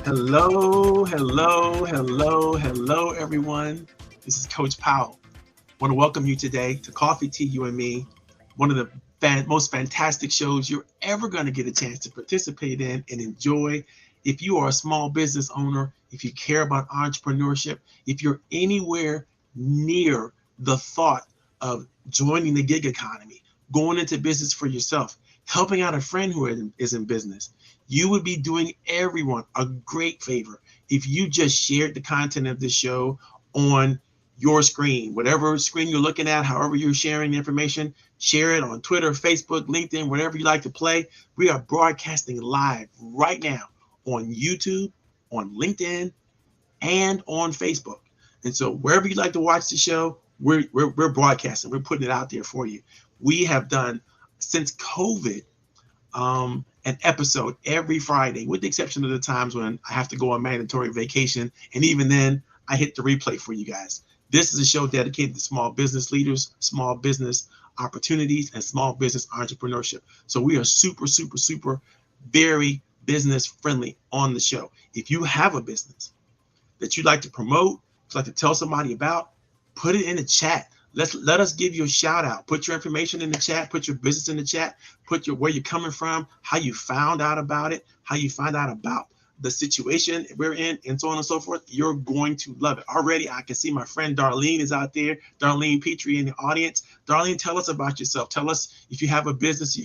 Hello, everyone. This is Coach Powell. I want to welcome you today to Coffee, Tea, You and Me, one of the most fantastic shows you're ever going to get a chance to participate in and enjoy. If you are a small business owner, if you care about entrepreneurship, if you're anywhere near the thought of joining the gig economy, going into business for yourself, helping out a friend who is in business, you would be doing everyone a great favor if you just shared the content of this show on your screen, whatever screen you're looking at, however you're sharing the information, share it on Twitter, Facebook, LinkedIn, whatever you like to play. We are broadcasting live right now on YouTube, on LinkedIn, and on Facebook. And so wherever you like to watch the show, we're broadcasting. We're putting it out there for you. We have done, since COVID, an episode every Friday, with the exception of the times when I have to go on mandatory vacation. And even then, I hit the replay for you guys. This is a show dedicated to small business leaders, small business opportunities, and small business entrepreneurship. So we are super, very business friendly on the show. If you have a business that you'd like to promote, you'd like to tell somebody about, put it in the chat. Let us give you a shout out. Put your information in the chat, put your business in the chat, put where you're coming from, how you found out about it, how you find out about the situation we're in, and so on and so forth. You're going to love it. Already, I can see my friend Darlene is out there. Darlene Petrie in the audience. Darlene, tell us about yourself. Tell us if you have a business,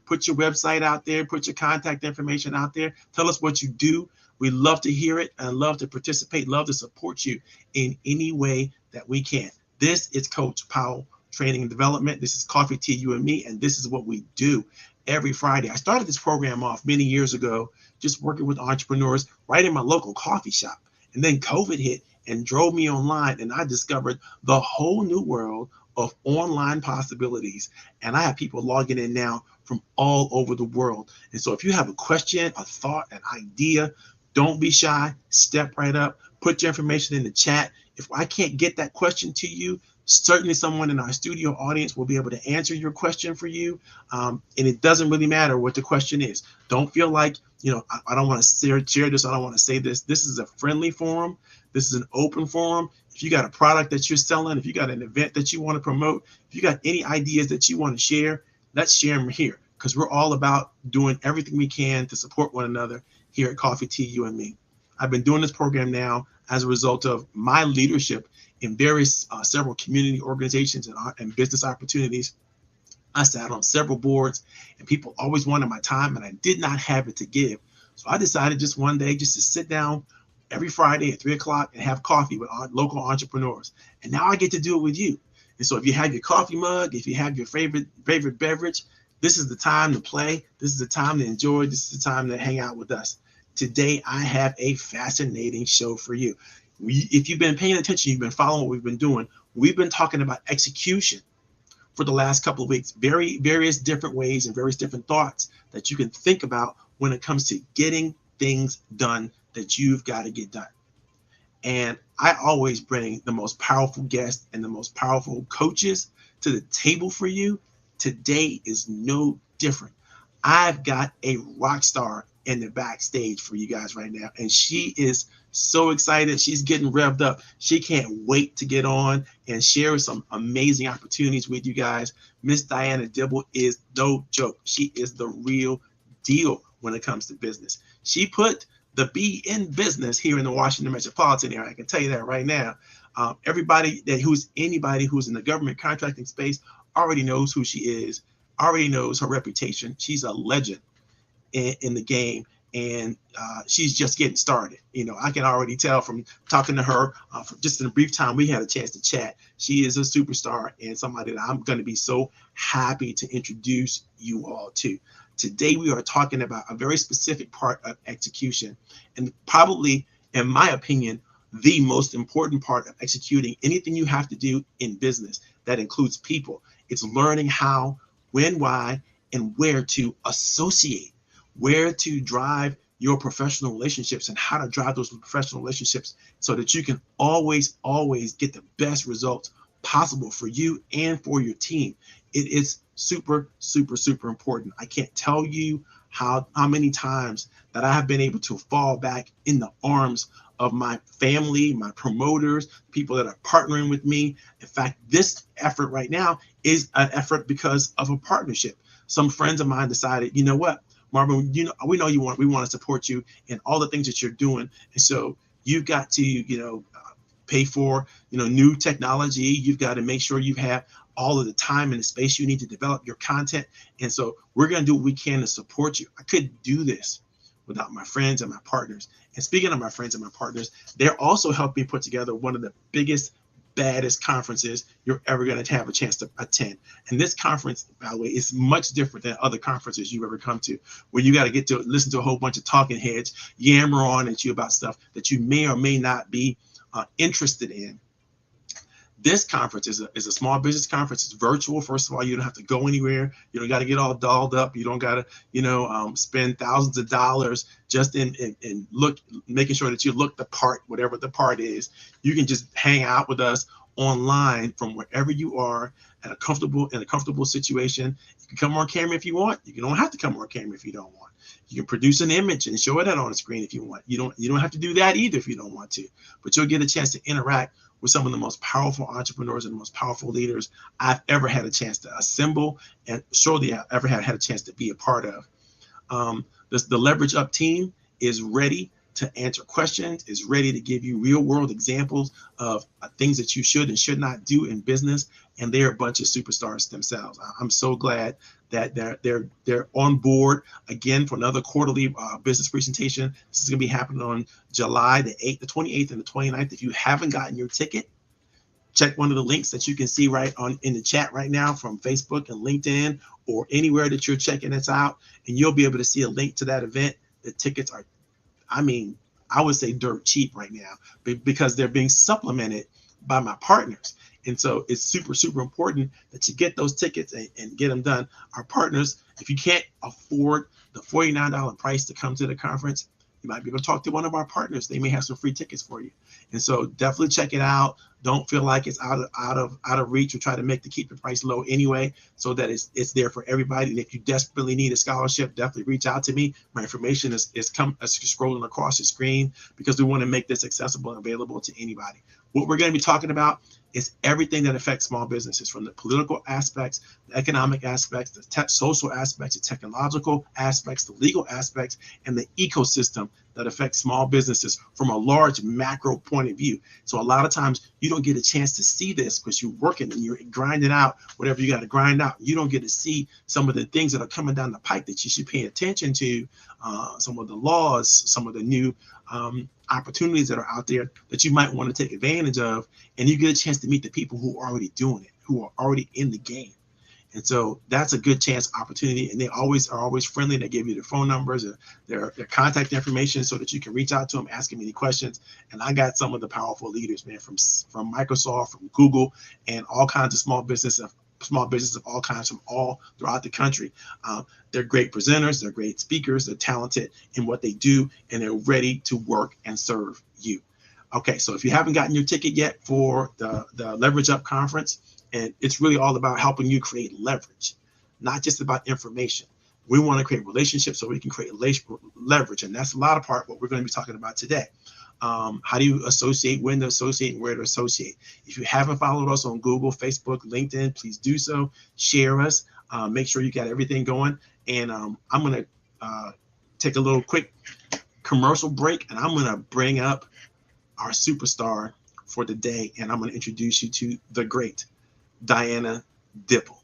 put your website out there, put your contact information out there. Tell us what you do. We love to hear it and love to participate, love to support you in any way that we can. This is Coach Powell Training and Development. This is Coffee, Tea, You and Me, and this is what we do every Friday. I started this program off many years ago, just working with entrepreneurs right in my local coffee shop. And then COVID hit and drove me online, and I discovered the whole new world of online possibilities. And I have people logging in now from all over the world. And so if you have a question, a thought, an idea, don't be shy. Step right up. Put your information in the chat. If I can't get that question to you, certainly someone in our studio audience will be able to answer your question for you. And it doesn't really matter what the question is. Don't feel like, I don't want to share this. I don't want to say this. This is a friendly forum. This is an open forum. If you got a product that you're selling, if you got an event that you want to promote, if you got any ideas that you want to share, let's share them here, because we're all about doing everything we can to support one another here at Coffee, Tea, You and Me. I've been doing this program now as a result of my leadership in various several community organizations and business opportunities. I sat on several boards, and people always wanted my time, and I did not have it to give. So I decided just one day just to sit down every Friday at 3 o'clock and have coffee with local entrepreneurs. And now I get to do it with you. And so if you have your coffee mug, if you have your favorite beverage, this is the time to play. This is the time to enjoy. This is the time to hang out with us. Today, I have a fascinating show for you. If you've been paying attention, you've been following what we've been doing. We've been talking about execution for the last couple of weeks, various different ways and various different thoughts that you can think about when it comes to getting things done that you've got to get done. And I always bring the most powerful guests and the most powerful coaches to the table for you. Today is no different. I've got a rock star in the backstage for you guys right now, and she is so excited. She's getting revved up. She can't wait to get on and share some amazing opportunities with you guys. Miss Diana Dibble is no joke. She is the real deal when it comes to business. She put the B in business here in the Washington metropolitan area. I can tell you that right now. Anybody who's in the government contracting space already knows who she is, already knows her reputation. She's a legend in the game, and she's just getting started. I can already tell from talking to her for just in a brief time we had a chance to chat. She is a superstar and somebody that I'm going to be so happy to introduce you all to. Today we are talking about a very specific part of execution, and probably, in my opinion, the most important part of executing anything you have to do in business. That includes people. It's learning how, when, why, and where to associate, where to drive your professional relationships, and how to drive those professional relationships so that you can always get the best results possible for you and for your team. It is super important. I can't tell you how many times that I have been able to fall back in the arms of my family, my promoters, people that are partnering with me. In fact, this effort right now is an effort because of a partnership. Some friends of mine decided, you know what, Marvin, we know we want to support you in all the things that you're doing. And so you've got to, pay for, new technology. You've got to make sure you have all of the time and the space you need to develop your content. And so we're going to do what we can to support you. I couldn't do this without my friends and my partners. And speaking of my friends and my partners, they're also helping put together one of the biggest, baddest conferences you're ever going to have a chance to attend. And this conference, by the way, is much different than other conferences you've ever come to, where you got to get to listen to a whole bunch of talking heads yammer on at you about stuff that you may or may not be interested in. This conference is a small business conference. It's virtual. First of all, you don't have to go anywhere. You don't got to get all dolled up. You don't got to, spend thousands of dollars just in making sure that you look the part, whatever the part is. You can just hang out with us online from wherever you are in a comfortable situation. You can come on camera if you want. You don't have to come on camera if you don't want. You can produce an image and show it on the screen if you want. You don't have to do that either if you don't want to. But you'll get a chance to interact with some of the most powerful entrepreneurs and the most powerful leaders I've ever had a chance to assemble, and surely I've ever had a chance to be a part of. The Leverage Up team is ready to answer questions, is ready to give you real world examples of things that you should and should not do in business. And they're a bunch of superstars themselves. I'm so glad that they're on board again for another quarterly business presentation. This is going to be happening on July the 8th, the 28th, and the 29th. If you haven't gotten your ticket, check one of the links that you can see right on in the chat right now from Facebook and LinkedIn or anywhere that you're checking this out, and you'll be able to see a link to that event. The tickets are, I would say dirt cheap right now because they're being supplemented by my partners. And so it's super, super important that you get those tickets and get them done. Our partners, if you can't afford the $49 price to come to the conference, you might be able to talk to one of our partners. They may have some free tickets for you. And so definitely check it out. Don't feel like it's out of reach. We try to keep the price low anyway, so that it's there for everybody. And if you desperately need a scholarship, definitely reach out to me. My information is scrolling across the screen, because we want to make this accessible and available to anybody. What we're going to be talking about is everything that affects small businesses, from the political aspects, the economic aspects, the social aspects, the technological aspects, the legal aspects, and the ecosystem that affects small businesses from a large macro point of view. So a lot of times you don't get a chance to see this because you're working and you're grinding out whatever you got to grind out. You don't get to see some of the things that are coming down the pipe that you should pay attention to, some of the laws, some of the new opportunities that are out there that you might want to take advantage of. And you get a chance to meet the people who are already doing it, who are already in the game. And so that's a good chance opportunity. And they are always friendly. They give you their phone numbers, their contact information, so that you can reach out to them, ask them any questions. And I got some of the powerful leaders, man, from Microsoft, from Google, and all kinds of small business of all kinds from all throughout the country. They're great presenters, they're great speakers, they're talented in what they do, and they're ready to work and serve you. Okay, so if you haven't gotten your ticket yet for the Leverage Up conference, and it's really all about helping you create leverage, not just about information. We want to create relationships so we can create leverage, and that's a lot of part what we're going to be talking about today. How do you associate, when to associate, and where to associate? If you haven't followed us on Google, Facebook, LinkedIn, please do so. Share us. Make sure you got everything going. And I'm going to take a little quick commercial break, and I'm going to bring up our superstar for the day, and I'm going to introduce you to the great Diana Dipple.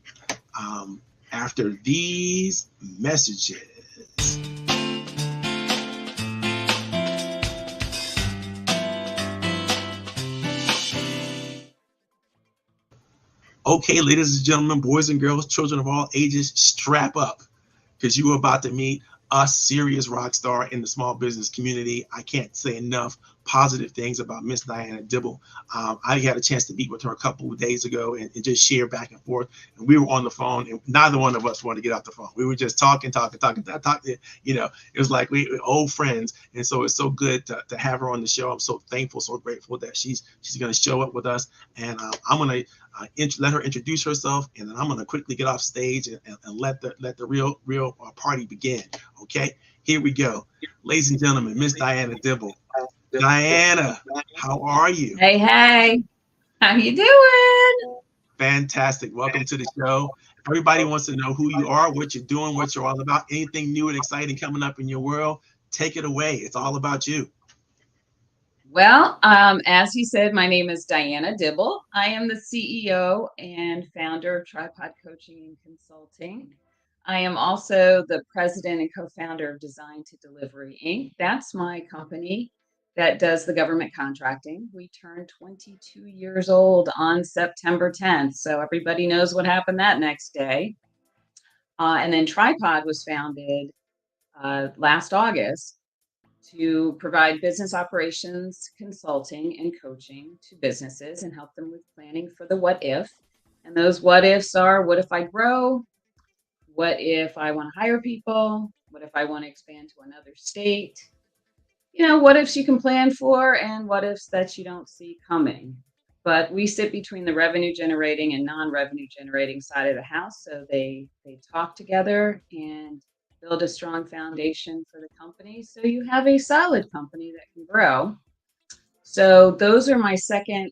After these messages. Okay, ladies and gentlemen, boys and girls, children of all ages, strap up, because you are about to meet a serious rock star in the small business community. I can't say enough positive things about Miss Diana Dibble. I had a chance to meet with her a couple of days ago and just share back and forth. And we were on the phone, and neither one of us wanted to get off the phone. We were just talking. You know, it was like we were old friends, and so it's so good to have her on the show. I'm so thankful, so grateful that she's going to show up with us, and I'm going to let her introduce herself, and then I'm going to quickly get off stage and let the real party begin. Okay, here we go, ladies and gentlemen, Miss Diana Dibble. Diana, how are you? Hey, hey, how you doing? Fantastic. Welcome to the show. Everybody wants to know who you are, what you're doing, what you're all about. Anything new and exciting coming up in your world, take it away. It's all about you. Well, as you said, my name is Diana Dibble. I am the CEO and founder of Tripod Coaching and Consulting. I am also the president and co-founder of Design to Delivery Inc. That's my company that does the government contracting. We turned 22 years old on September 10th, so everybody knows what happened that next day. And then Tripod was founded last August to provide business operations consulting and coaching to businesses and help them with planning for the what if. And those what ifs are: what if I grow? What if I want to hire people? What if I want to expand to another state? You know, what ifs you can plan for and what ifs that you don't see coming. But we sit between the revenue generating and non-revenue generating side of the house. So they talk together and build a strong foundation for the company. So you have a solid company that can grow. So those are my second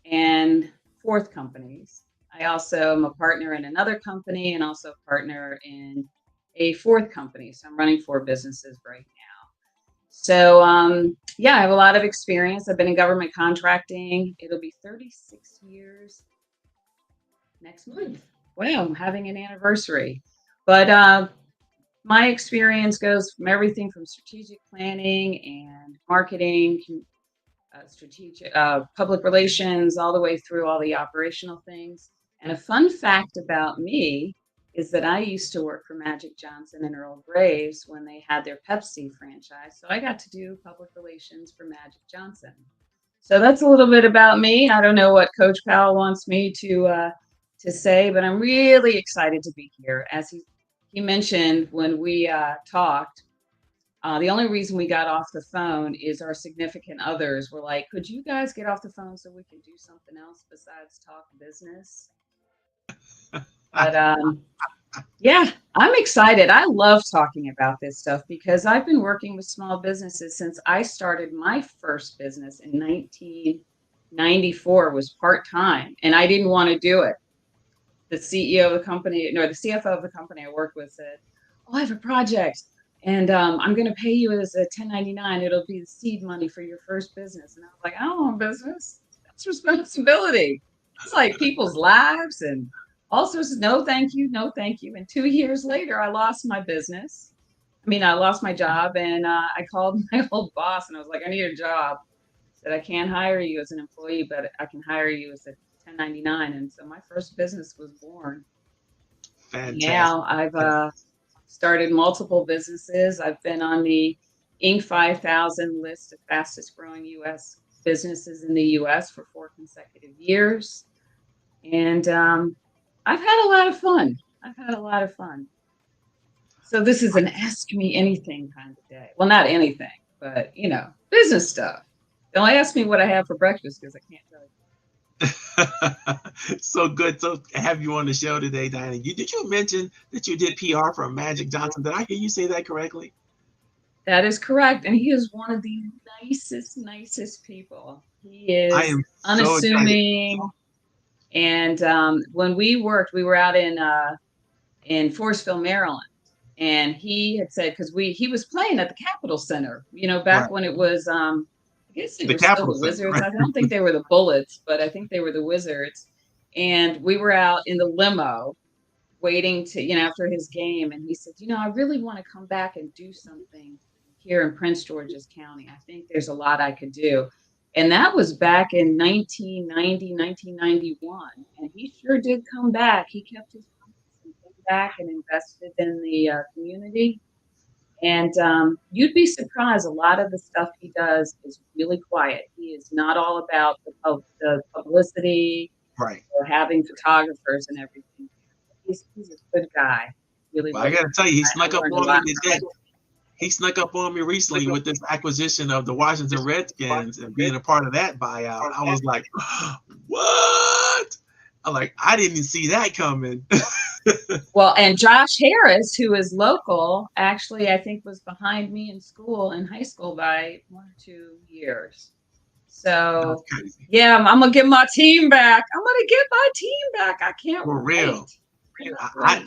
and fourth companies. I also am a partner in another company and also a partner in a fourth company. So I'm running 4 businesses right now. So yeah, I have a lot of experience. I've been in government contracting. It'll be 36 years next month. Wow, I'm having an anniversary. But my experience goes from everything from strategic planning and marketing, strategic public relations, all the way through all the operational things. And a fun fact about me is that I used to work for Magic Johnson and Earl Graves when they had their Pepsi franchise. So I got to do public relations for Magic Johnson. So that's a little bit about me. I don't know what Coach Powell wants me to say, but I'm really excited to be here. As he mentioned when we talked, the only reason we got off the phone is our significant others were like, could you guys get off the phone so we can do something else besides talk business? But yeah, I'm excited. I love talking about this stuff because I've been working with small businesses since I started my first business in 1994, was part-time, and I didn't want to do it. The CEO of the company, no, the CFO of the company I worked with said, oh, I have a project and I'm going to pay you as a 1099. It'll be the seed money for your first business. And I was like, I don't want business. That's responsibility. It's like people's lives and all sorts of no, thank you, no, thank you. And 2 years later, I lost my business. I mean, I lost my job and I called my old boss and I was like, I need a job. I said, I can't hire you as an employee, but I can hire you as a 1099. And so my first business was born. And Fantastic. now I've started multiple businesses. I've been on the Inc. 5000 list of fastest growing U.S. businesses in the U.S. for 4 consecutive years. And I've had a lot of fun. I've had a lot of fun. So this is an ask me anything kind of day. Well, not anything, but you know, business stuff. Don't ask me what I have for breakfast because I can't tell you. So good to have you on the show today, Diana. Did you mention that you did PR for Magic Johnson? Did I hear you say that correctly? That is correct. And he is one of the nicest people. He I is am so excited. unassuming. And when we worked, we were out in Forestville, Maryland. And he had said, because he was playing at the Capitol Center, you know, back Right. when it was, I guess they The were still Capital the Center, Wizards. right? I don't think they were the Bullets, but I think they were the Wizards. And we were out in the limo waiting to, you know, after his game. And he said, you know, I really want to come back and do something here in Prince George's County. I think there's a lot I could do. And that was back in 1990, 1991. And he sure did come back. He kept his promise and came back and invested in the community. And you'd be surprised. A lot of the stuff he does is really quiet. He is not all about the publicity Right. or having photographers and everything. He's a good guy. Really Well, I lovely got to tell you, he guy. I snuck up learned a on me lot. today. He snuck up on me recently with this acquisition of the Washington Redskins and being a part of that buyout. I was like, what? I'm like, I didn't see that coming. Well, and Josh Harris, who is local, actually, I think was behind me in school, in high school by 1 or 2 years. That's So, crazy. yeah, I'm gonna get my team back. I'm gonna get my team back. I can't For real. wait. Wait.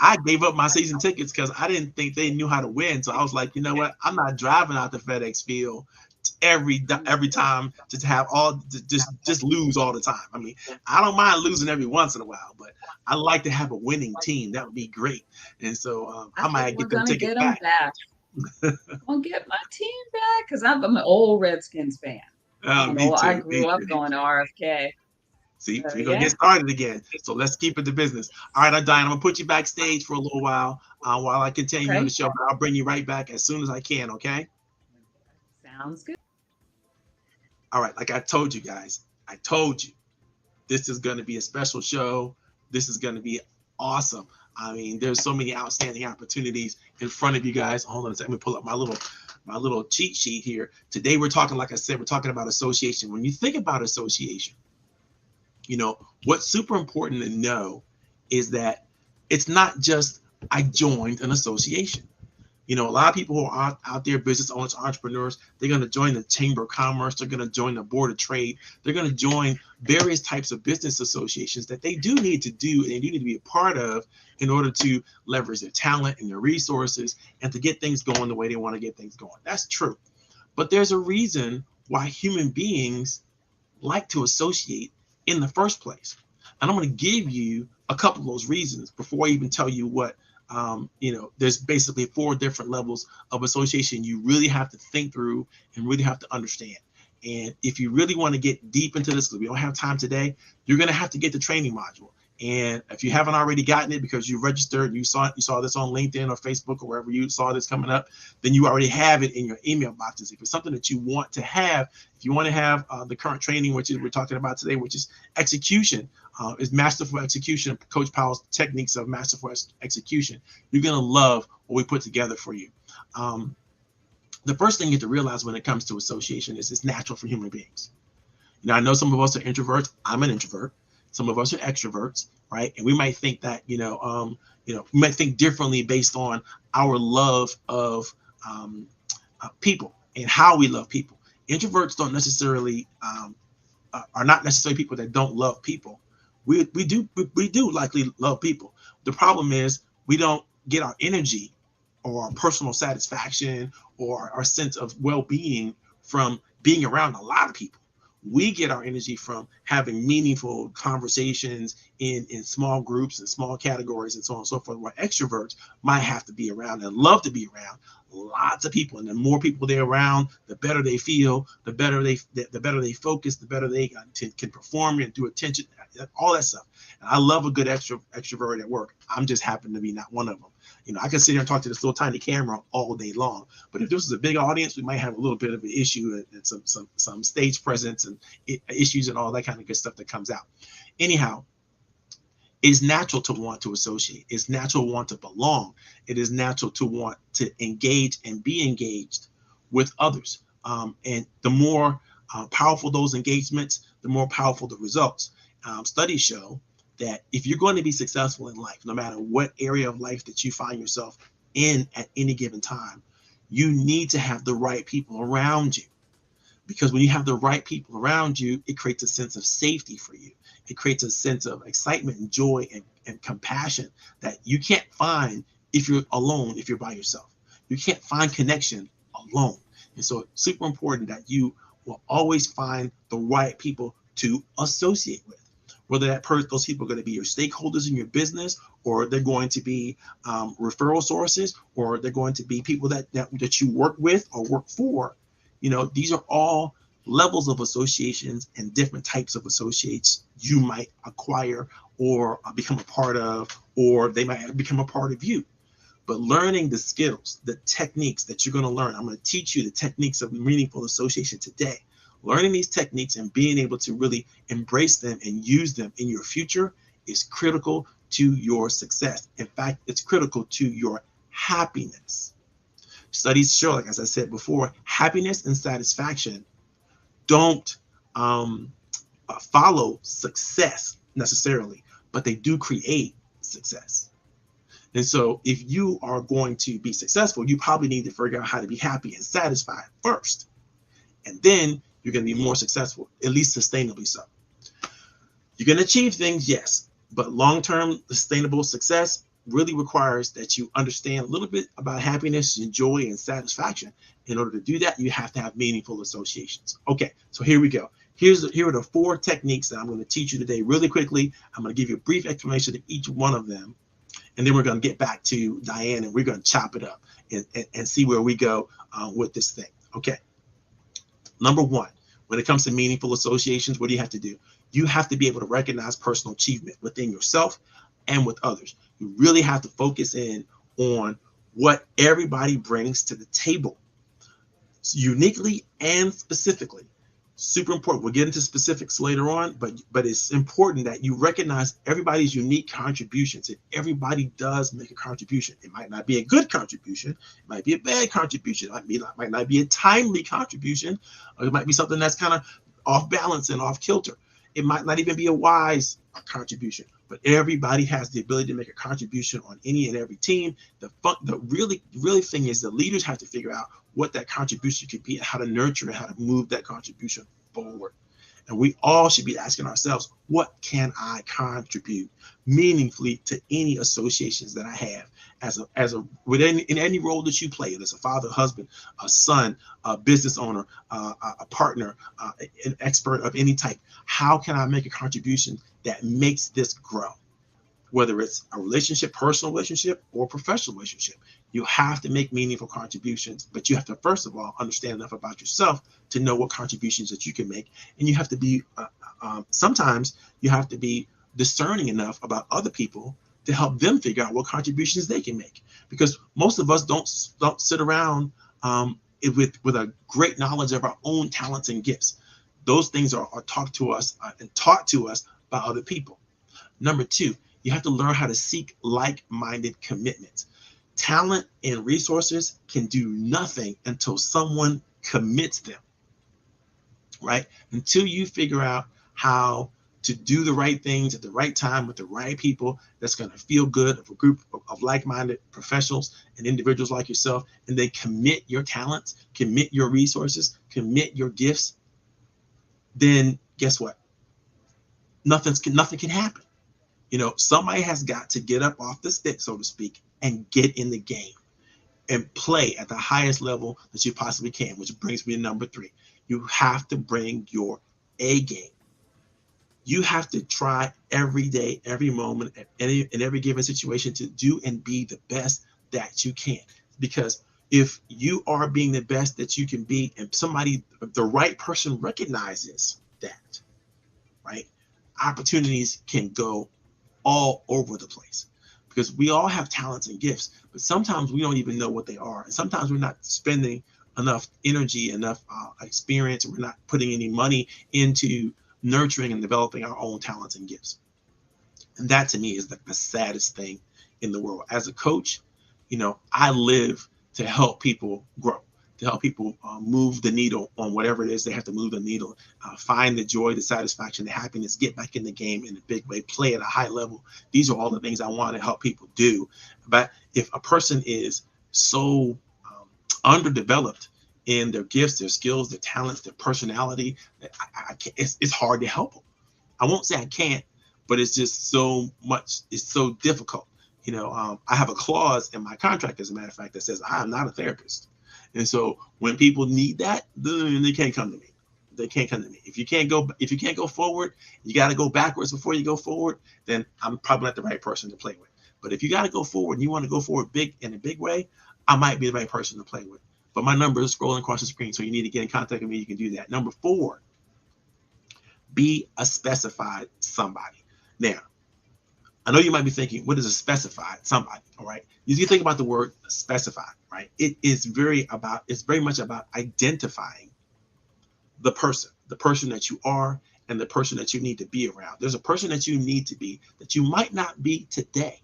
I gave up my season tickets because I didn't think they knew how to win. So I was like, you know what? I'm not driving out to FedEx Field every time to have all to just lose all the time. I mean, I don't mind losing every once in a while, but I like to have a winning team. That would be great. And so I I think might we're get them gonna tickets get them back. back. I'm gonna get my team back because I'm an old Redskins fan. Me I too. Me grew up too. going to RFK. See, So we're gonna get yeah, started again. So let's keep it to business. All right, Diane, I'm gonna put you backstage for a little while I continue on okay, the show. But I'll bring you right back as soon as I can. Okay. sounds good. All right. Like I told you guys, I told you this is gonna be a special show. This is gonna be awesome. I mean, there's so many outstanding opportunities in front of you guys. Hold on a second. Let me pull up my little cheat sheet here. Today we're talking, like I said, we're talking about association. When you think about association, what's super important to know is that it's not just I joined an association. A lot of people who are out there, business owners, entrepreneurs, they're going to join the Chamber of Commerce. They're going to join the Board of Trade. They're going to join various types of business associations that they do need to do and they do need to be a part of in order to leverage their talent and their resources and to get things going the way they want to get things going. That's true. But there's a reason why human beings like to associate in the first place. And I'm going to give you a couple of those reasons before I even tell you what, there's basically 4 different levels of association you really have to think through and really have to understand. And if you really want to get deep into this, because we don't have time today, you're going to have to get the training module. And if you haven't already gotten it because you registered, you saw this on LinkedIn or Facebook or wherever you saw this coming up, then you already have it in your email boxes. If it's something that you want to have, if you want to have the current training, which is we're talking about today, which is execution, is masterful execution, Coach Powell's techniques of masterful execution, you're going to love what we put together for you. The first thing you have to realize when it comes to association is it's natural for human beings. I know some of us are introverts. I'm an introvert. Some of us are extroverts, right? And we might think that, we might think differently based on our love of people and how we love people. Introverts don't necessarily are not necessarily people that don't love people. We do likely love people. The problem is we don't get our energy or our personal satisfaction or our sense of well-being from being around a lot of people. We get our energy from having meaningful conversations in small groups and small categories and so on and so forth, where extroverts might have to be around and love to be around lots of people. And the more people they're around, the better they feel, the better they focus, the better they can perform and do attention, all that stuff. And I love a good extrovert at work. I'm just happen to be not one of them. I can sit here and talk to this little tiny camera all day long. But if this was a big audience, we might have a little bit of an issue and some stage presence and issues and all that kind of good stuff that comes out. Anyhow, it's natural to want to associate. It's natural to want to belong. It is natural to want to engage and be engaged with others. And the more powerful those engagements, the more powerful the results. Studies show that if you're going to be successful in life, no matter what area of life that you find yourself in at any given time, you need to have the right people around you. Because when you have the right people around you, it creates a sense of safety for you. It creates a sense of excitement and joy and compassion that you can't find if you're alone, if you're by yourself. You can't find connection alone. And so it's super important that you will always find the right people to associate with. Whether those people are going to be your stakeholders in your business, or they're going to be referral sources, or they're going to be people that you work with or work for. These are all levels of associations and different types of associates you might acquire or become a part of, or they might become a part of you. But learning the skills, the techniques that you're going to learn, I'm going to teach you the techniques of meaningful association today. Learning these techniques and being able to really embrace them and use them in your future is critical to your success. In fact, it's critical to your happiness. Studies show, like as I said before, happiness and satisfaction don't follow success necessarily, but they do create success. And so if you are going to be successful, you probably need to figure out how to be happy and satisfied first. And then you're going to be more successful, at least sustainably so. You can achieve things, yes, but long-term sustainable success really requires that you understand a little bit about happiness and joy and satisfaction. In order to do that, you have to have meaningful associations. Okay, so here we go. Here are the 4 techniques that I'm going to teach you today really quickly. I'm going to give you a brief explanation of each one of them. And then we're going to get back to Diane and we're going to chop it up and see where we go with this thing. Okay. Number 1, when it comes to meaningful associations, what do you have to do? You have to be able to recognize personal achievement within yourself and with others. You really have to focus in on what everybody brings to the table, uniquely and specifically. Super important. We'll get into specifics later on, but it's important that you recognize everybody's unique contributions. And everybody does make a contribution. It might not be a good contribution. It might be a bad contribution. It might not be a timely contribution. Or it might be something that's kind of off balance and off kilter. It might not even be a wise contribution. But everybody has the ability to make a contribution on any and every team. The really thing is the leaders have to figure out what that contribution could be and how to nurture and how to move that contribution forward. And we all should be asking ourselves, what can I contribute meaningfully to any associations that I have in any role that you play, as a father, husband, a son, a business owner, a partner, an expert of any type. How can I make a contribution that makes this grow? Whether it's a relationship, personal relationship, or professional relationship, you have to make meaningful contributions, but you have to, first of all, understand enough about yourself to know what contributions that you can make. And you have to be, sometimes you have to be discerning enough about other people to help them figure out what contributions they can make. Because most of us don't sit around with a great knowledge of our own talents and gifts. Those things are taught to us and taught to us by other people. Number 2, you have to learn how to seek like-minded commitments. Talent and resources can do nothing until someone commits them, right? Until you figure out how to do the right things at the right time with the right people that's going to feel good, of a group of like-minded professionals and individuals like yourself, and they commit your talents, commit your resources, commit your gifts, then guess what? Nothing can happen. Somebody has got to get up off the stick, so to speak, and get in the game and play at the highest level that you possibly can, which brings me to number 3. You have to bring your A game. You have to try every day, every moment, in every given situation to do and be the best that you can. Because if you are being the best that you can be and the right person recognizes that, right, opportunities can go all over the place, because we all have talents and gifts, but sometimes we don't even know what they are. And sometimes we're not spending enough energy, enough experience, and we're not putting any money into nurturing and developing our own talents and gifts. And that to me is the saddest thing in the world. As a coach, I live to help people grow, to help people move the needle on whatever it is they have to move the needle, find the joy, the satisfaction, the happiness, get back in the game in a big way, play at a high level. These are all the things I want to help people do. But if a person is so underdeveloped in their gifts, their skills, their talents, their personality, it's hard to help them. I won't say I can't, but it's just so much, it's so difficult. I have a clause in my contract, as a matter of fact, that says I am not a therapist. And so when people need that, then they can't come to me. They can't come to me. If you can't go forward, you got to go backwards before you go forward, then I'm probably not the right person to play with. But if you got to go forward and you want to go forward big in a big way, I might be the right person to play with. But my number is scrolling across the screen, so you need to get in contact with me. You can do that. Number 4, be a specified somebody. Now, I know you might be thinking, what is a specified somebody? All right. You think about the word specified, right? It's very much about identifying the person that you are and the person that you need to be around. There's a person that you need to be that you might not be today,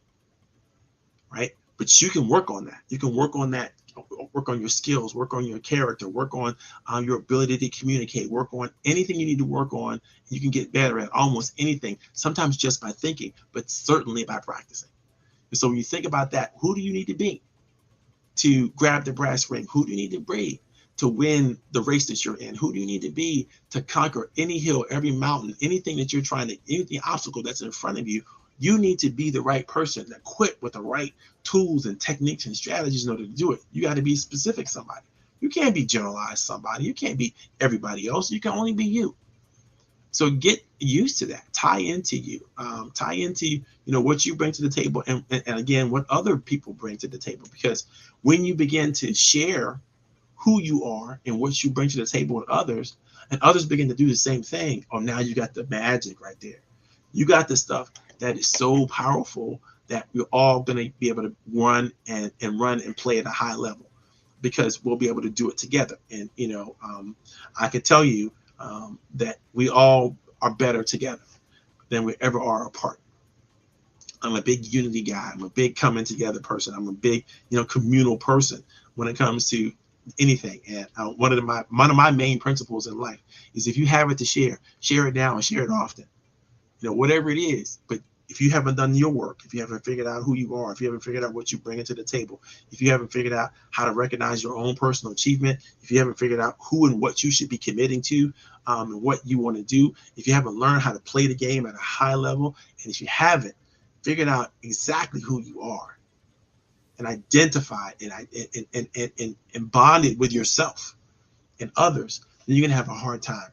right? But you can work on that. You can work on that, work on your skills, work on your character, work on your ability to communicate, work on anything you need to work on. You can get better at almost anything, sometimes just by thinking, but certainly by practicing. And so when you think about that, who do you need to be to grab the brass ring? Who do you need to be to win the race that you're in? Who do you need to be to conquer any hill, every mountain, anything that you're trying to, any obstacle that's in front of you? You need to be the right person, equipped with the right tools and techniques and strategies in order to do it. You got to be specific somebody. You can't be generalized somebody. You can't be everybody else. You can only be you. So get used to that. Tie into you. Tie into what you bring to the table, and again what other people bring to the table. Because when you begin to share who you are and what you bring to the table with others, and others begin to do the same thing, now you got the magic right there. You got the stuff that is so powerful that we're all going to be able to run and play at a high level, because we'll be able to do it together. And I can tell you that we all are better together than we ever are apart. I'm a big unity guy. I'm a big coming together person. I'm a big communal person when it comes to anything. And one of my main principles in life is, if you have it to share it now and share it often. Whatever it is. But if you haven't done your work, if you haven't figured out who you are, if you haven't figured out what you bring into the table, if you haven't figured out how to recognize your own personal achievement, if you haven't figured out who and what you should be committing to, and what you want to do, if you haven't learned how to play the game at a high level, and if you haven't figured out exactly who you are and identified and bonded with yourself and others, then you're going to have a hard time.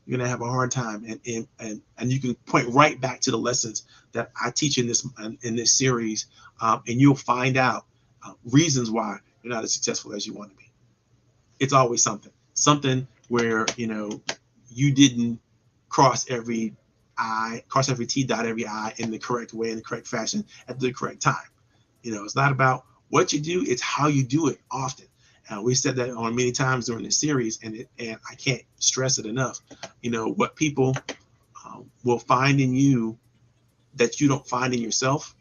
You're going to have a hard time, and you can point right back to the lessons that I teach in this series, and you'll find out reasons why you're not as successful as you want to be. It's always something where you didn't cross every T, dot every I in the correct way, in the correct fashion, at the correct time. It's not about what you do; it's how you do it often. We said that on many times during this series, and I can't stress it enough. What people will find in you that you don't find in yourself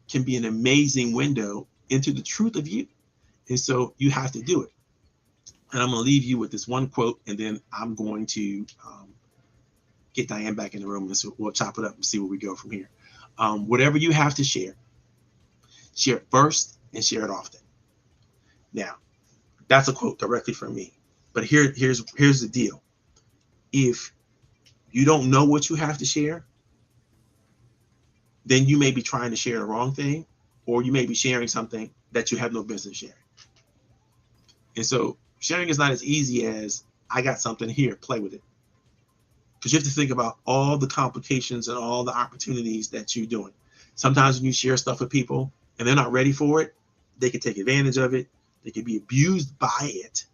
can be an amazing window into the truth of you. And so you have to do it. And I'm going to leave you with this one quote, and then I'm going to get Diane back in the room, and so we'll chop it up and see where we go from here. Whatever you have to share it first and share it often. Now, that's a quote directly from me. But here's the deal. If you don't know what you have to share, then you may be trying to share the wrong thing, or you may be sharing something that you have no business sharing. And so sharing is not as easy as, I got something here, play with it. Because you have to think about all the complications and all the opportunities that you're doing. Sometimes when you share stuff with people and they're not ready for it, they can take advantage of it. They can be abused by it,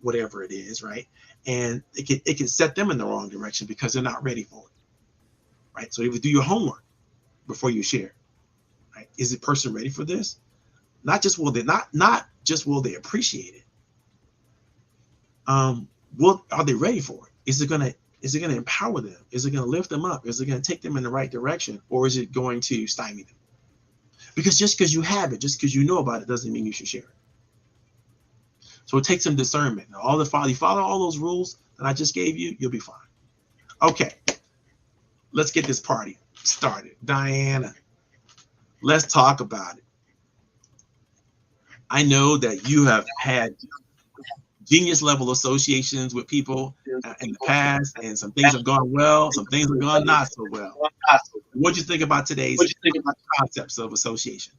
whatever it is, right? And it can set them in the wrong direction because they're not ready for it, right? So you have to do your homework before you share, right? Is the person ready for this? Not just will they appreciate it. Are they ready for it? Is it gonna empower them? Is it gonna lift them up? Is it gonna take them in the right direction, or is it going to stymie them? Because just because you have it, just because you know about it, doesn't mean you should share it. So it takes some discernment. Now, you follow all those rules that I just gave you, you'll be fine. Okay, let's get this party started. Diana, let's talk about it. I know that you have had genius level associations with people in the past, and some things have gone well, some things have gone not so well. What do you think about today's concepts of association?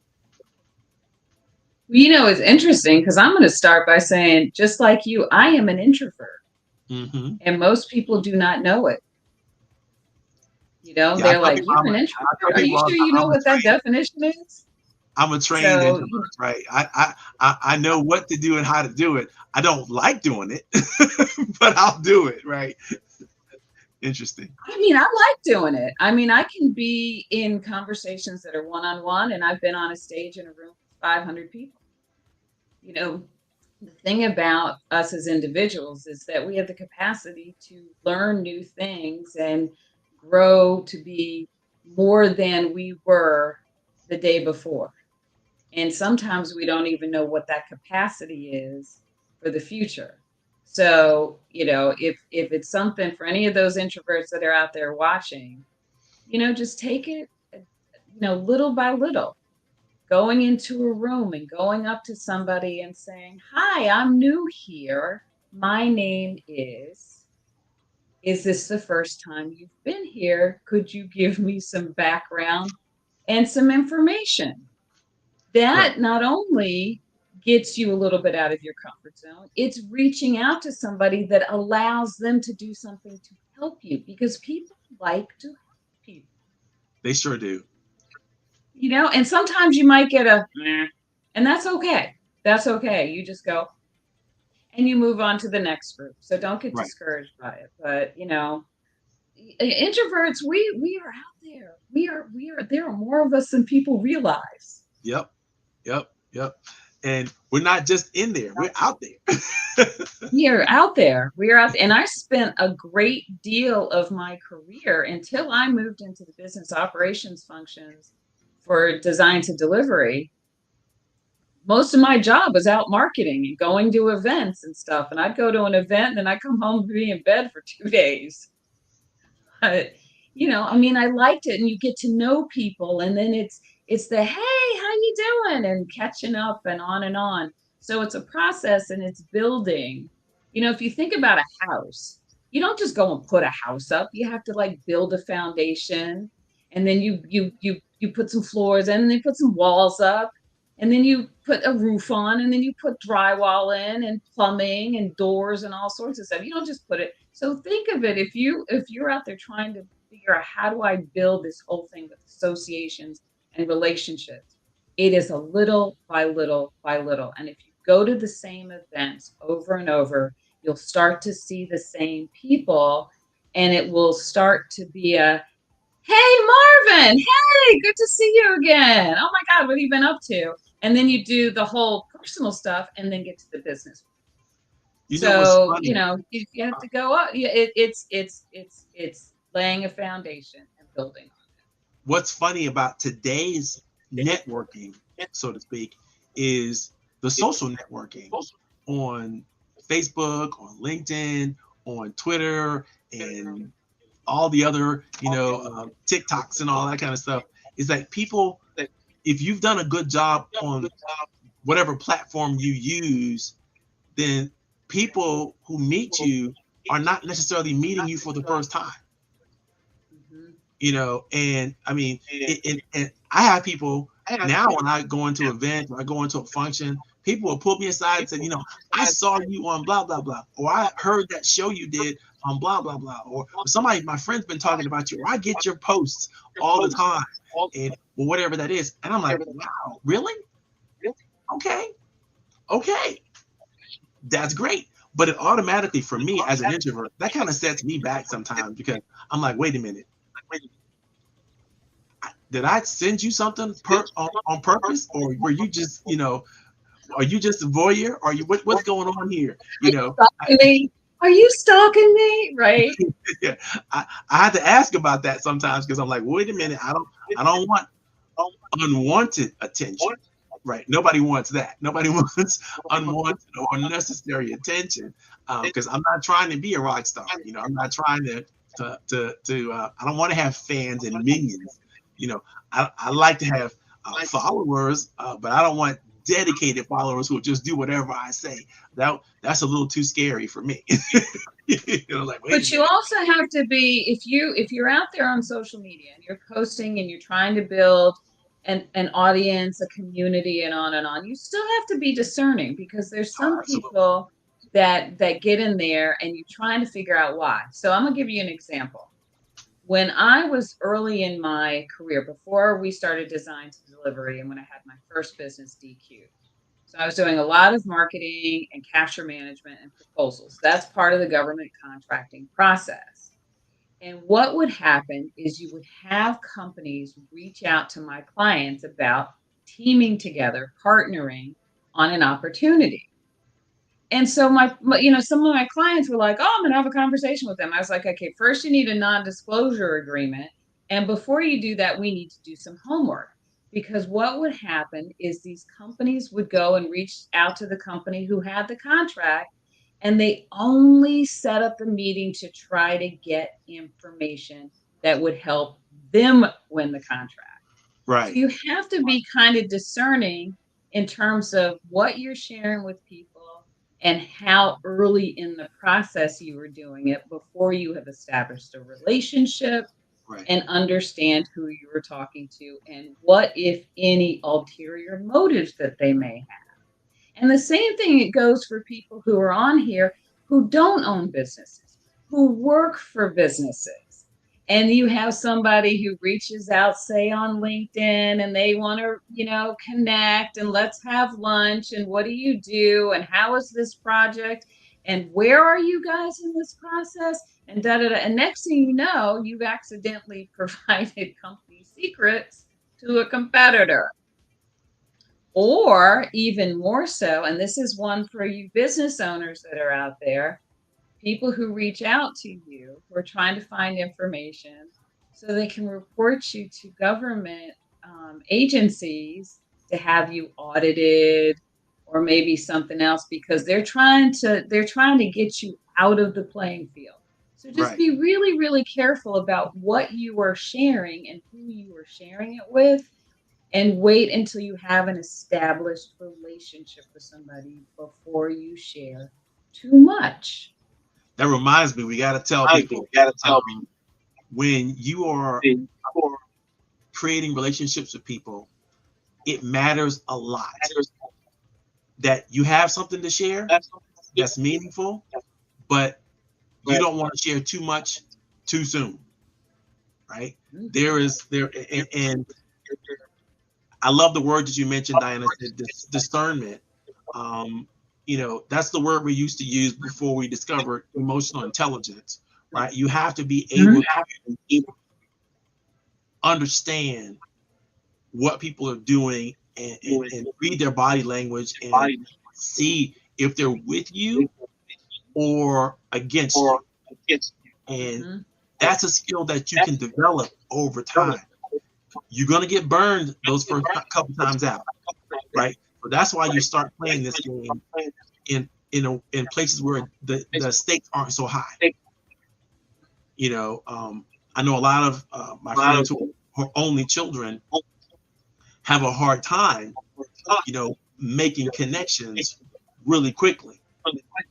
It's interesting because I'm going to start by saying, just like you, I am an introvert. Mm-hmm. And most people do not know it. They're like, you're an introvert. Are you sure you know what that definition is? I'm a trained introvert, right? I know what to do and how to do it. I don't like doing it, but I'll do it, right? Interesting. I mean, I like doing it. I mean, I can be in conversations that are one-on-one, and I've been on a stage in a room with 500 people. You know, the thing about us as individuals is that we have the capacity to learn new things and grow to be more than we were the day before. And sometimes we don't even know what that capacity is for the future. So, if it's something for any of those introverts that are out there watching, just take it, little by little, going into a room and going up to somebody and saying, "Hi, I'm new here. My name is this the first time you've been here? Could you give me some background and some information?" Right. That not only gets you a little bit out of your comfort zone, it's reaching out to somebody that allows them to do something to help you, because people like to help people, They sure do. and sometimes you might get a "Meh," and that's okay. That's okay. You just go and you move on to the next group. So don't get Right. discouraged by it. But introverts, we are out there. We are there are more of us than people realize. Yep. Yep. Yep. And we're not just in there, we're out there. We are out there. We are out, and I spent a great deal of my career until I moved into the business operations functions for design to delivery. Most of my job was out marketing and going to events and stuff. And I'd go to an event and I'd come home and be in bed for 2 days. But, I mean, I liked it, and you get to know people, and then it's the, "Hey, how you doing?" and catching up and on and on. So it's a process, and it's building. If you think about a house, you don't just go and put a house up. You have to like build a foundation, and then you put some floors in, and then you put some walls up, and then you put a roof on, and then you put drywall in and plumbing and doors and all sorts of stuff. You don't just put it. So think of it, if you're out there trying to figure out, how do I build this whole thing with associations and relationships? It is a little by little by little. And if you go to the same events over and over, you'll start to see the same people, and it will start to be a, "Hey, Marvin, hey, good to see you again. Oh my God, what have you been up to?" And then you do the whole personal stuff and then get to the business. You know what's So, funny? you have to go up. Yeah, it's laying a foundation and building What's funny about today's networking, so to speak, is the social networking on Facebook, on LinkedIn, on Twitter, and all the other, TikToks and all that kind of stuff. Is like people, if you've done a good job on whatever platform you use, then people who meet you are not necessarily meeting you for the first time. on. Mhm. And I mean, and I have people now, when I go into an event or I go into a function, people will pull me aside and say, "I saw you on blah blah blah," or "I heard that show you did on blah blah blah," or somebody, my friend's been talking about you, or "I get your posts all the time," and well, whatever that is. And I'm like, wow, really? Okay, okay, that's great. But it automatically, for me as an introvert, that kind of sets me back sometimes, because I'm like, wait a minute, did I send you something on purpose, or were you just, are you just a voyeur? Are you what's going on here? Are you stalking me? Are you stalking me? Right? Yeah, I had to ask about that sometimes, because I'm like, wait a minute, I don't want unwanted attention. Right? Nobody wants that. Nobody wants unwanted or unnecessary attention, because I'm not trying to be a rock star. I'm not trying to. I don't want to have fans and millions. You know, I like to have followers, but I don't want dedicated followers who will just do whatever I say. That's a little too scary for me. Like, wait a But you minute. also have to be, if you're out there on social media and you're posting and you're trying to build an audience, a community, and on and on, you still have to be discerning, because there's Oh, some absolutely. people that get in there and you're trying to figure out why. So I'm gonna give you an example. When I was early in my career, before we started design to delivery, and when I had my first business, DQ. So I was doing a lot of marketing and capture management and proposals. That's part of the government contracting process. And what would happen is you would have companies reach out to my clients about teaming together, partnering on an opportunity. And so some of my clients were like, "Oh, I'm gonna have a conversation with them." I was like, "Okay, first you need a non-disclosure agreement, and before you do that, we need to do some homework." Because what would happen is these companies would go and reach out to the company who had the contract, and they only set up the meeting to try to get information that would help them win the contract. So Right. you have to be kind of discerning in terms of what you're sharing with people and how early in the process you were doing it before you have established a relationship Right. and understand who you were talking to and what, if any, ulterior motives that they may have. And the same thing it goes for people who are on here who don't own businesses, who work for businesses. And you have somebody who reaches out, say on LinkedIn, and they want to, connect and let's have lunch. And what do you do? And how is this project? And where are you guys in this process? And da da da. And next thing you know, you've accidentally provided company secrets to a competitor. Or even more so, and this is one for you business owners that are out there, people who reach out to you who are trying to find information so they can report you to government agencies to have you audited or maybe something else because they're trying to get you out of the playing field. So just Right. be really, really careful about what you are sharing and who you are sharing it with, and wait until you have an established relationship with somebody before you share too much. That reminds me, we got to tell people when you are creating relationships with people, it matters a lot that you have something to share that's meaningful, but you don't want to share too much too soon, right? There is there and I love the word that you mentioned, Diana, discernment. Um, that's the word we used to use before we discovered emotional intelligence, right? You have to be able to understand what people are doing and read their body language and see if they're with you or against you. And that's a skill that you can develop over time. You're going to get burned those first couple times out, right? So that's why you start playing this game in places where the stakes aren't so high. I know a lot of my friends who are only children have a hard time, making connections really quickly.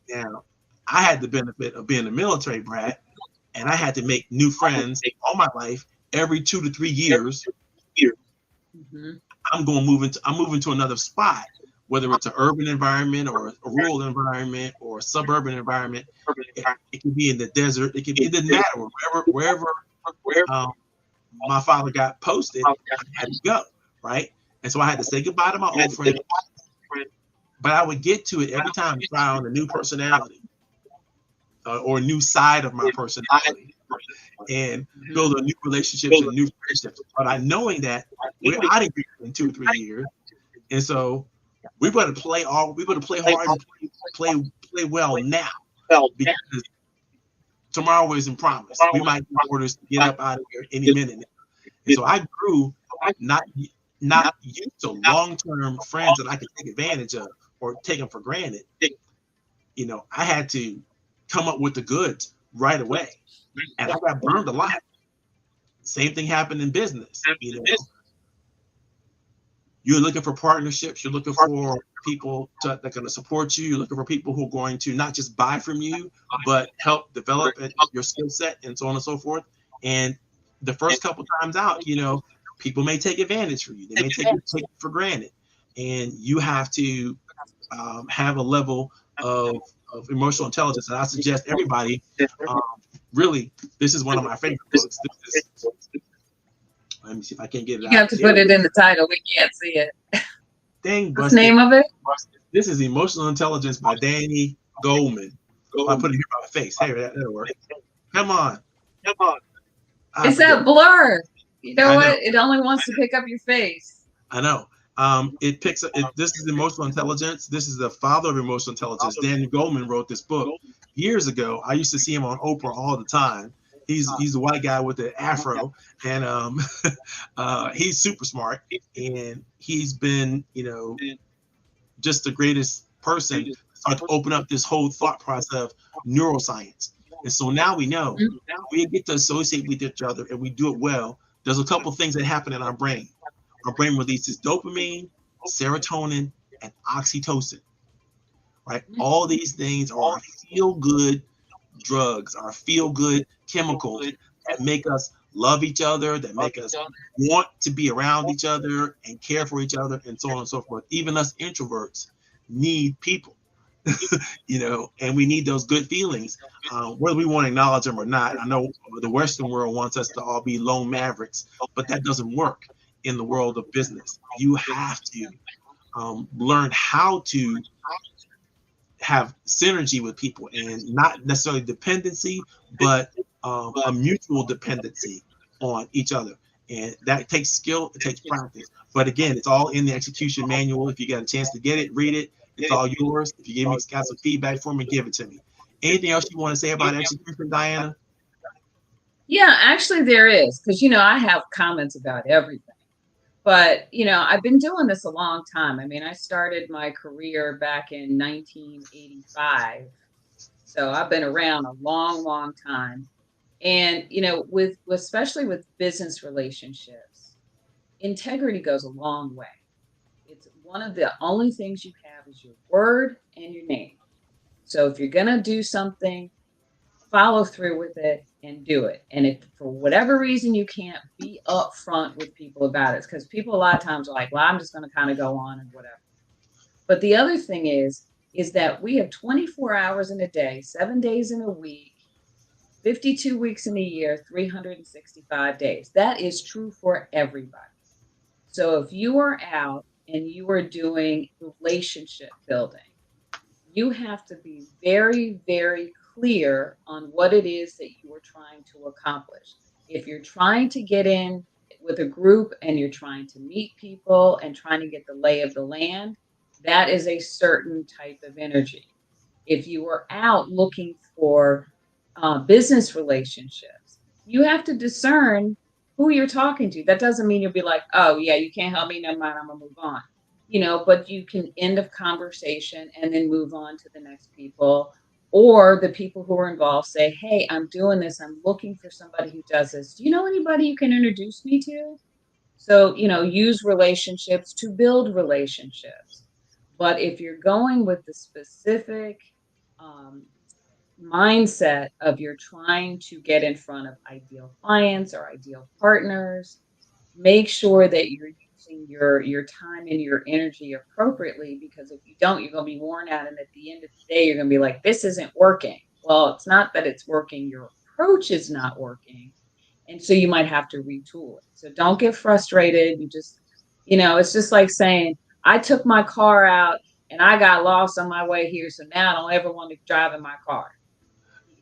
Now, I had the benefit of being a military brat, and I had to make new friends all my life. Every 2 to 3 years, I'm moving to another spot, whether it's an urban environment or a rural environment or a suburban environment. It can be in the desert. It doesn't matter wherever my father got posted, I had to go, right? And so I had to say goodbye to my old friend, but I would get to it every time, try on a new personality or a new side of my personality, and build a new relationships and new friendships. But I knowing that we're out of here in 2 or 3 years, and so we better play hard and play well now, because tomorrow isn't promised. We might get orders to get up out of here any minute now. And so I grew not used to long-term friends that I could take advantage of or take them for granted. I had to come up with the goods right away, and I got burned a lot. Same thing happened in business. You're looking for partnerships. You're looking for people that are going to support you. You're looking for people who are going to not just buy from you, but help develop your skill set and so on and so forth. And the first couple times out, people may take advantage of you. They may take it for granted. And you have to have a level of emotional intelligence. And I suggest everybody, really, this is one of my favorite books. Let me see if I can get it out. You have to put it in the title. We can't see it. Dang, What's the name of it? This is Emotional Intelligence by Danny Goleman. I put it here by my face. Hey, that'll work. Come on. I It's forget. that blur. You know I what? know. It only wants to pick up your face. I know. It picks up. This is emotional intelligence. This is the father of emotional intelligence. Daniel Goleman wrote this book years ago. I used to see him on Oprah all the time. He's the white guy with the afro, and he's super smart. And he's been, just the greatest person to start to open up this whole thought process of neuroscience. And so now we know Mhm. we get to associate with each other and we do it well. There's a couple things that happen in our brain. Our brain releases dopamine, serotonin, and oxytocin, right? All these things are our feel good drugs, our feel good chemicals that make us love each other, that make us want to be around each other and care for each other, and so on and so forth. Even us introverts need people, and we need those good feelings, whether we want to acknowledge them or not. I know the Western world wants us to all be lone mavericks, but that doesn't work in the world of business. You have to learn how to have synergy with people and not necessarily dependency, but a mutual dependency on each other. And that takes skill, it takes practice. But again, it's all in the execution manual. If you got a chance to get it, read it. It's all yours. If you give me got some feedback for me, give it to me. Anything else you want to say about execution, Diana? Yeah, actually, there is because I have comments about everything. But I've been doing this a long time. I mean, I started my career back in 1985, so I've been around a long, long time. And with especially with business relationships, integrity goes a long way. It's one of the only things you have is your word and your name. So if you're going to do something, follow through with it and do it. And if for whatever reason you can't be upfront with people about it, because people a lot of times are like, well, I'm just going to kind of go on and whatever. But the other thing is that we have 24 hours in a day, 7 days in a week, 52 weeks in a year, 365 days. That is true for everybody. So if you are out and you are doing relationship building, you have to be very, very clear on what it is that you are trying to accomplish. If you're trying to get in with a group and you're trying to meet people and trying to get the lay of the land, that is a certain type of energy. If you are out looking for business relationships, you have to discern who you're talking to. That doesn't mean you'll be like, oh, yeah, you can't help me. Never mind. I'm going to move on. But you can end of conversation and then move on to the next people. Or the people who are involved say, hey, I'm doing this. I'm looking for somebody who does this. Do you know anybody you can introduce me to? So, use relationships to build relationships. But if you're going with the specific um, mindset of you're trying to get in front of ideal clients or ideal partners, make sure that you're using your time and your energy appropriately, because if you don't, you're going to be worn out, and at the end of the day you're going to be like, this isn't working. Well, it's not that it's working, your approach is not working, and so you might have to retool it. So don't get frustrated. It's just like saying, I took my car out and I got lost on my way here, so now I don't ever want to drive in my car.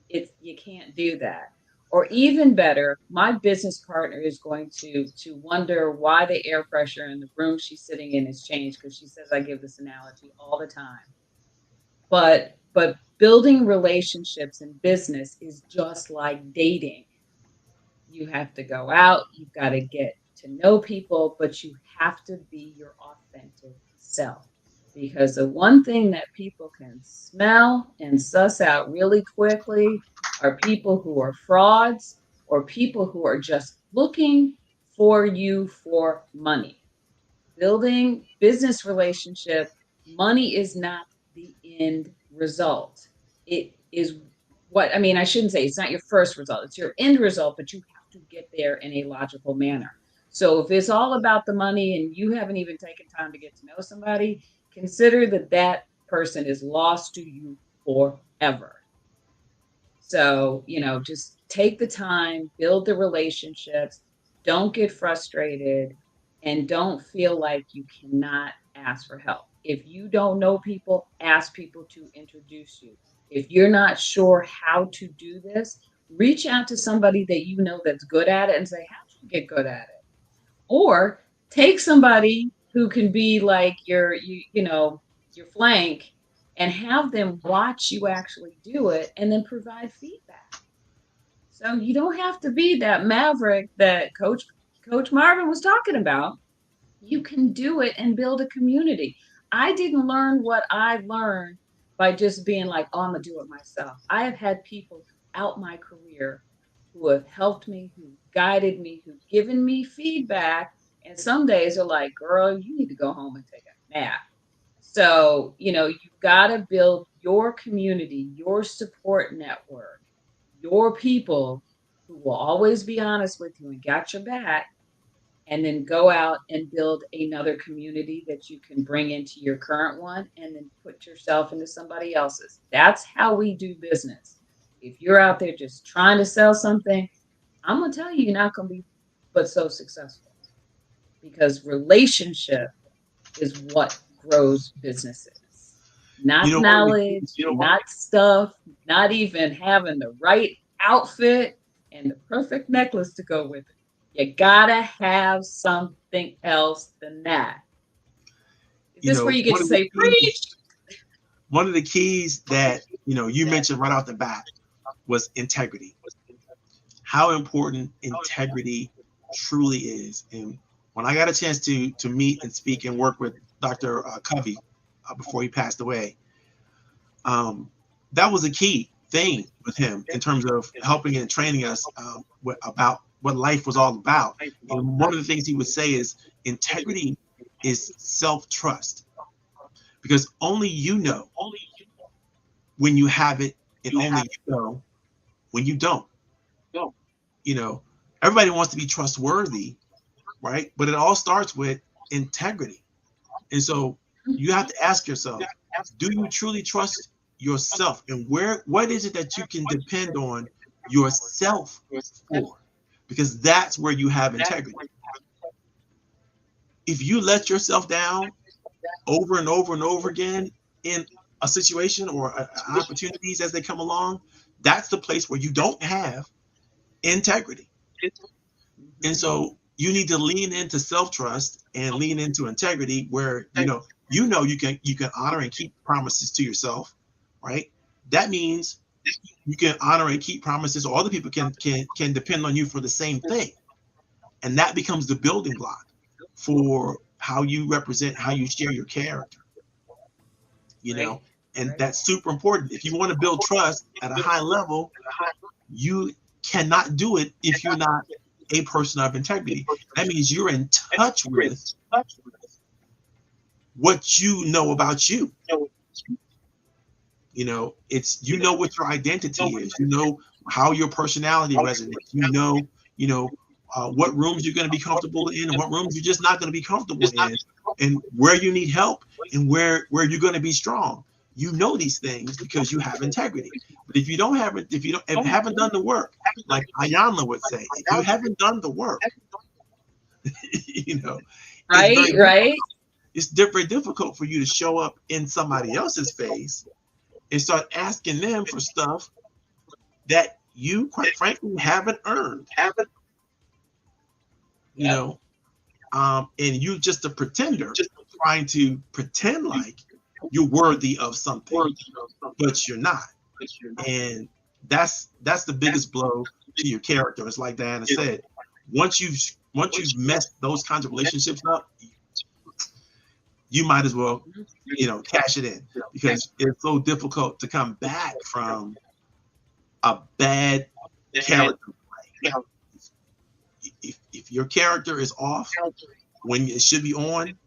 You can't do that. Or even better, my business partner is going to wonder why the air pressure in the room she's sitting in has changed, because she says I give this analogy all the time. But building relationships in business is just like dating. You have to go out, you've got to get to know people, but you have to be your authentic self. Because the one thing that people can smell and suss out really quickly are people who are frauds or people who are just looking for you for money. Building business relationship, money is not the end result. It is what I mean, I shouldn't say it's not your first result, it's your end result, but you have to get there in a logical manner. So if it's all about the money and you haven't even taken time to get to know somebody, consider that that person is lost to you forever. So, just take the time, build the relationships, don't get frustrated, and don't feel like you cannot ask for help. If you don't know people, ask people to introduce you. If you're not sure how to do this, Reach out to somebody that you know that's good at it and say, how'd you get good at it? Or take somebody who can be like your flank and have them watch you actually do it and then provide feedback. So you don't have to be that maverick that Coach Marvin was talking about. You can do it and build a community. I didn't learn what I learned by just being like, oh, I'm gonna do it myself. I have had people throughout my career who have helped me, who guided me, who've given me feedback. And some days are like, girl, you need to go home and take a nap. So, you've got to build your community, your support network, your people who will always be honest with you and got your back, and then go out and build another community that you can bring into your current one and then put yourself into somebody else's. That's how we do business. If you're out there just trying to sell something, I'm going to tell you, you're not going to be but so successful, because relationship is what grows businesses. You Not know, knowledge, not stuff, not even having the right outfit and the perfect necklace to go with it. You gotta have something else than that. Is you this where know, you get one to of the say keys, preach? one of the keys that you mentioned right off the bat was integrity. How important integrity truly is. And when I got a chance to meet and speak and work with Dr. Covey before he passed away, um, that was a key thing with him in terms of helping and training us about what life was all about. And one of the things he would say is integrity is self-trust, because only you know when you have it, and only you know when you don't. You know, everybody wants to be trustworthy, right? But it all starts with integrity. And so you have to ask yourself, do you truly trust yourself? And what is it that you can depend on yourself for? Because that's where you have integrity. If you let yourself down over and over and over again in a situation or opportunities as they come along, that's the place where you don't have integrity. And Mhm. so you need to lean into self-trust and lean into integrity, where you can honor and keep promises to yourself, right? That means you can honor and keep promises, or other people can depend on you for the same thing. And that becomes the building block for how you represent, how you share your character, you Right. know, and that's super important. If you want to build trust at a high level, you cannot do it if you're not a person of integrity. That means you're in touch with what you know about you. It's what your identity is. You know how your personality resonates. What rooms you're going to be comfortable in and what rooms you're just not going to be comfortable in, and where you need help and where you're going to be strong. You know these things because you have integrity. But if you don't have it, if you haven't done the work, like Ayanla would say, if you haven't done the work, you know, it's Right, right. very difficult for you to show up in somebody else's face and start asking them for stuff that you, quite frankly, haven't earned. You Yep. know, and you just a pretender trying to pretend like you're worthy of something, but you're not. And that's the biggest blow to your character. It's like Diana said, once you've messed those kinds of relationships up, you might as well, cash it in, because it's so difficult to come back from a bad character play. If your character is off when it should be on,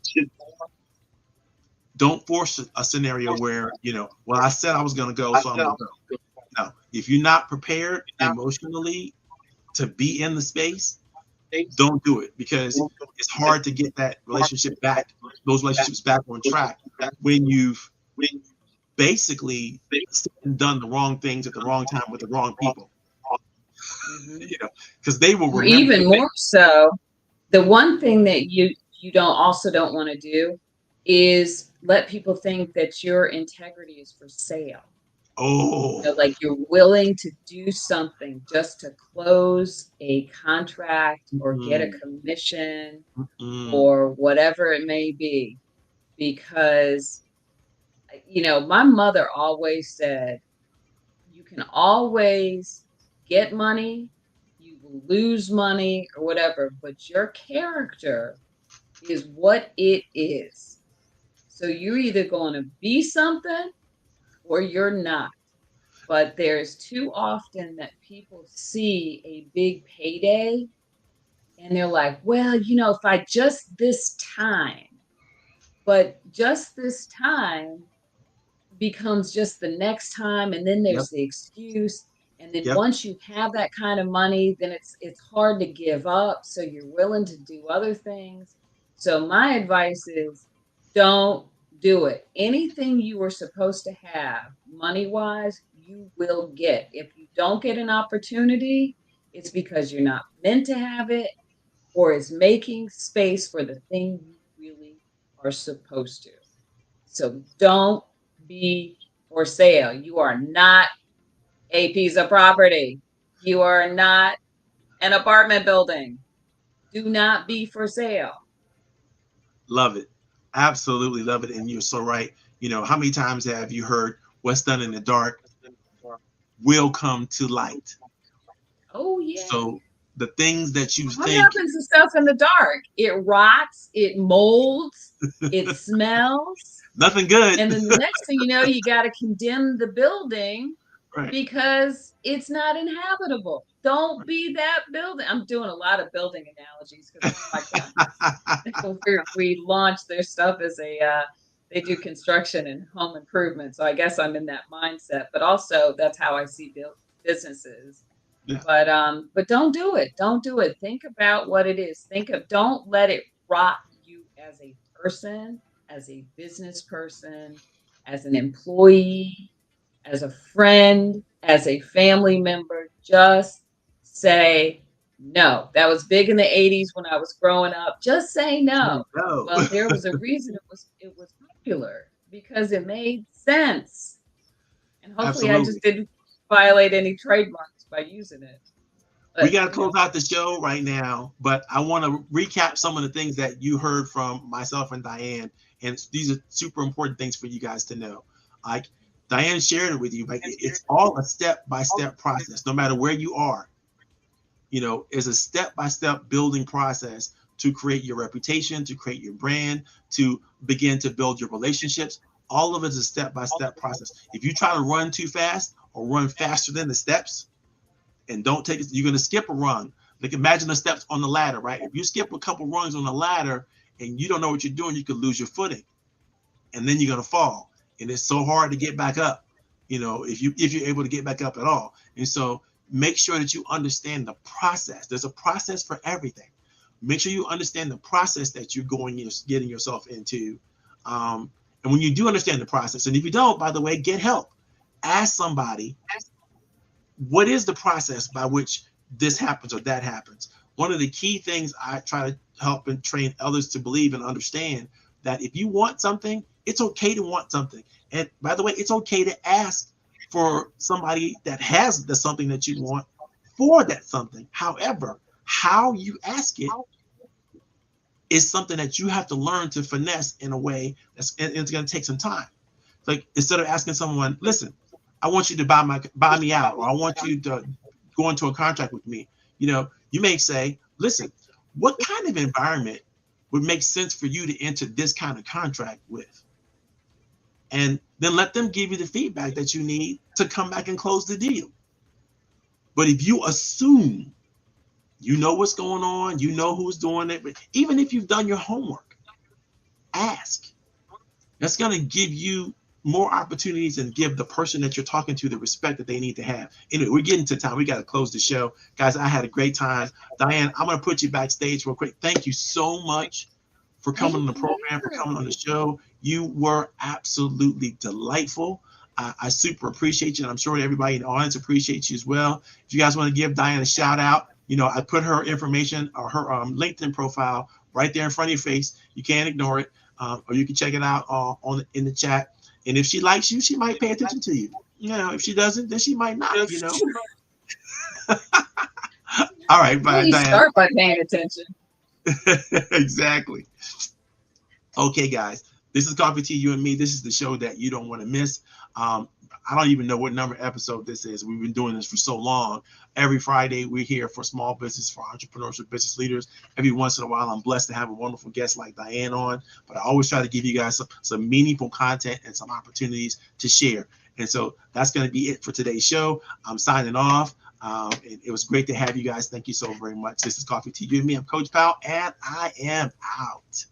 don't force a scenario where, well, I said I was going to go, so I'm going to go. No, if you're not prepared emotionally to be in the space, don't do it, because it's hard to get those relationships back on track when you've basically done the wrong things at the wrong time with the wrong people, Mhm. because they will Or remember. even more so, the one thing that you don't want to do is let people think that your integrity is for sale. Oh. Like you're willing to do something just to close a contract or get a Mm, commission mm, or whatever it may be. Because, my mother always said, you can always get money, you will lose money or whatever, but your character is what it is. So you're either going to be something or you're not. But there's too often that people see a big payday and they're like, well, if I just this time, but just this time becomes just the next time, and then yep, there's the excuse, and then yep. once you have that kind of money, then it's hard to give up, so you're willing to do other things. So my advice is, don't do it. Anything you were supposed to have money wise, you will get. If you don't get an opportunity, it's because you're not meant to have it, or it's making space for the thing you really are supposed to. So don't be for sale. You are not a piece of property. You are not an apartment building. Do not be for sale. Love it. Absolutely love it. And you're so right. How many times have you heard what's done in the dark will come to light? Oh, yeah. So the things that you What think, happens to stuff in the dark? It rots, it molds, it smells. nothing good. And then the next thing you know, you got to condemn the building Right. because it's not inhabitable. Don't be that building. I'm doing a lot of building analogies because one of my clients, we launched their stuff as they do construction and home improvement. So I guess I'm in that mindset, but also that's how I see businesses. Yeah, But don't do it. Don't do it. Think about what it is. Don't let it rot you as a person, as a business person, as an employee, as a friend, as a family member. Just say no. That was big in the 80s when I was growing up. Just say no. no. Well, there was a reason it was popular because it made sense. And hopefully I just Absolutely. didn't violate any trademarks by using it. We But got to close out the show right now, but I want to recap some of the things that you heard from myself and Diane. And these are super important things for you guys to know. Like Diane shared it with you, but it's all a step by step process, no matter where you are. Is a step by step building process to create your reputation, to create your brand, to begin to build your relationships. All of it is a step by step process. If you try to run too fast or run faster than the steps, and don't take it, you're going to skip a rung. Like imagine the steps on the ladder, right? If you skip a couple rungs on the ladder and you don't know what you're doing, you could lose your footing, and then you're going to fall. And it's so hard to get back up. If you're able to get back up at all. And so make sure that you understand the process. There's a process for everything. Make sure you understand the process that you're getting yourself into. And when you do understand the process, and if you don't, by the way, get help. Ask somebody, what is the process by which this happens or that happens? One of the key things I try to help and train others to believe and understand, that if you want something, it's okay to want something. And by the way, it's okay to ask for somebody that has the something that you want for that something. However, how you ask it is something that you have to learn to finesse in a way and it's going to take some time. Like instead of asking someone, listen, I want you to buy me out, or I want you to go into a contract with me. You may say, listen, what kind of environment would make sense for you to enter this kind of contract with? And then let them give you the feedback that you need to come back and close the deal. But if you assume you know what's going on, you know who's doing it, but even if you've done your homework, ask. That's going to give you more opportunities and give the person that you're talking to the respect that they need to have. Anyway, we're getting to time. We got to close the show. Guys, I had a great time. Diane, I'm going to put you backstage real quick. Thank you so much for coming on thank the program, for coming on the you. show. You were absolutely delightful. I super appreciate you, and I'm sure everybody in the audience appreciates you as well. If you guys want to give Diane a shout out, I put her information or her LinkedIn profile right there in front of your face. You can't ignore it, or you can check it out in the chat. And if she likes you, she might pay attention to you. You know, if she doesn't, then she might not, you know. All right, Well, bye, you Diana. start by paying attention. Exactly. Okay, guys, this is Coffee Tea, you and me. This is the show that you don't want to miss. I don't even know what number episode this is. We've been doing this for so long. Every Friday, we're here for small business, for entrepreneurship business leaders. Every once in a while, I'm blessed to have a wonderful guest like Diane on, but I always try to give you guys some meaningful content and some opportunities to share. And so that's going to be it for today's show. I'm signing off. It was great to have you guys. Thank you so very much. This is Coffee Tea, you and me. I'm Coach Powell, and I am out.